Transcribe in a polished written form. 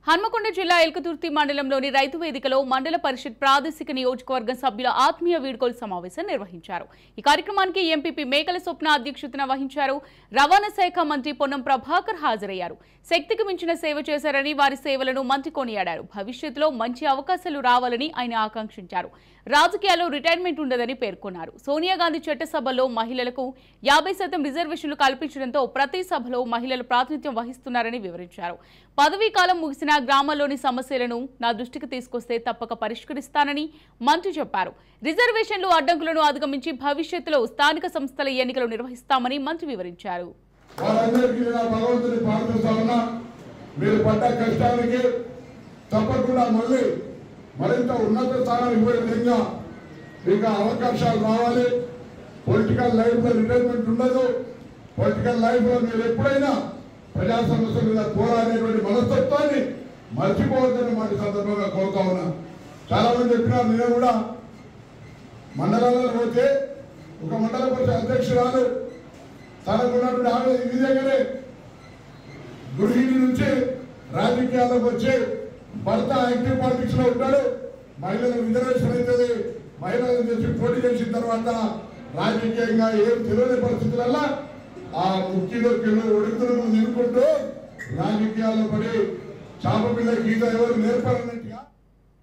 హన్మకొండ జిల్లా ఎల్కతుర్తి మండలంలోని రైతు వేదికలో మండల పరిషత్ ప్రాదేశిక నియోజకవర్గం సభ్యుల ఆత్మీయ వీడ్కోలు సమావేశం నిర్వహించారు। ఈ కార్యక్రమానికి ఎంపీపీ మేకల స్వప్న అధ్యక్షతన వహించారు। రవాణా శాఖ మంత్రి పొన్నం ప్రభాకర్ హాజరయ్యారు। శక్తికి మించిన సేవ చేశారని వారి సేవలను మంత్రి కొనియాడారు। భవిష్యత్తులో మంచి అవకాశాలు రావాలని ఆయన ఆకాంక్షించారు। రాజకీయాల్లో రిటైర్మెంట్ ఉండదని పేర్కొన్నారు। సోనియా గాంధీ చట్టసభలో మహిళలకు 50% రిజర్వేషన్లు కల్పించడంతో ప్రతి సభలో మహిళలు ప్రాతినిధ్యం వహిస్తున్నారని వివరించారు। పదవీ కాలం ముగిసిన గ్రామాల్లోని సమస్యలను నా దృష్టికి తీసుకొస్తే తప్పక పరిష్కరిస్తానని మంత్రి చెప్పారు। రిజర్వేషన్లు అడ్డంకులను అధిగమించి భవిష్యత్తులో స్థానిక సంస్థల ఎన్నికలు నిర్వహిస్తామని మంత్రి వివరించారు। మరింత ఉన్నత స్థానానికి పోయే విధంగా మీకు అవకాశాలు రావాలి। పొలిటికల్ లైఫ్ లో రిటైర్మెంట్ ఉండదు। పొలిటికల్ లైఫ్ లో మీరు ఎప్పుడైనా ప్రజా సమస్యల మీద పోరాడేటువంటి మనస్తత్వాన్ని మర్చిపోవద్దని మాట సందర్భంగా కోరుతా ఉన్నా। చాలా మంది చెప్పినారు, నేను కూడా మండలాల్లో పోతే ఒక మండల పరిషత్ అధ్యక్షురాలు తనకున్నటువంటి ఆమె ఈ విధంగానే గృహిణి నుంచి రాజకీయాల్లోకి వచ్చి భర్త యాక్టివ్ పాలిటిక్స్ లో ఉంటాడు, మహిళలకు రిజర్వేషన్ అవుతుంది, మహిళలను చేసి పోటీ చేసిన తర్వాత రాజకీయంగా ఏం తెలియని పరిస్థితులలో ఆ ముఖ్యంలో ఒడుకులను నిలుపుకుంటూ రాజకీయాల్లో పడి చాప పిల్ల గీత ఎవరు నేర్పాలని